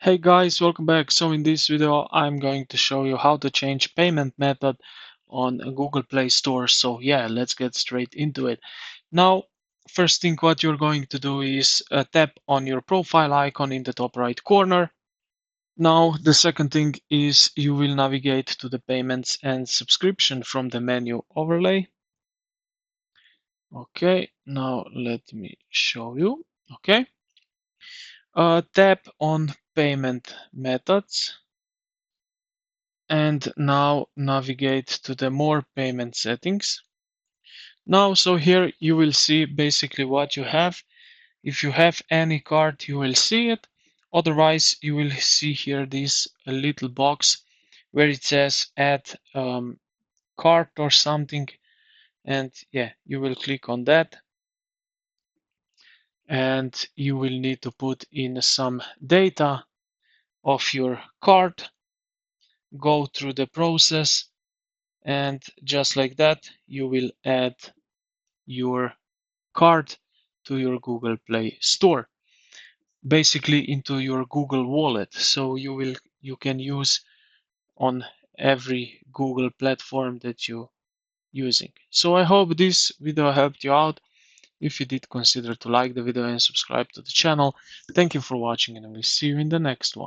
Hey guys, welcome back. So in this video, I'm going to show you how to change payment method on a Google Play Store. So yeah, let's get straight into it. Now, first thing what you're going to do is tap on your profile icon in the top right corner. Now, the second thing is you will navigate to the payments and subscription from the menu overlay. Okay, now let me show you. Okay, tap on payment methods. And now navigate to the more payment settings. Now, so here you will see basically what you have. If you have any card, you will see it. Otherwise, you will see here this little box where it says add card or something. And yeah, you will click on that. And you will need to put in some data of your card, go through the process, and just like that, you will add your card to your Google Play Store, basically into your Google Wallet. So you can use on every Google platform that you're using. So I hope this video helped you out. If you did, consider to like the video and subscribe to the channel. Thank you for watching, and I will see you in the next one.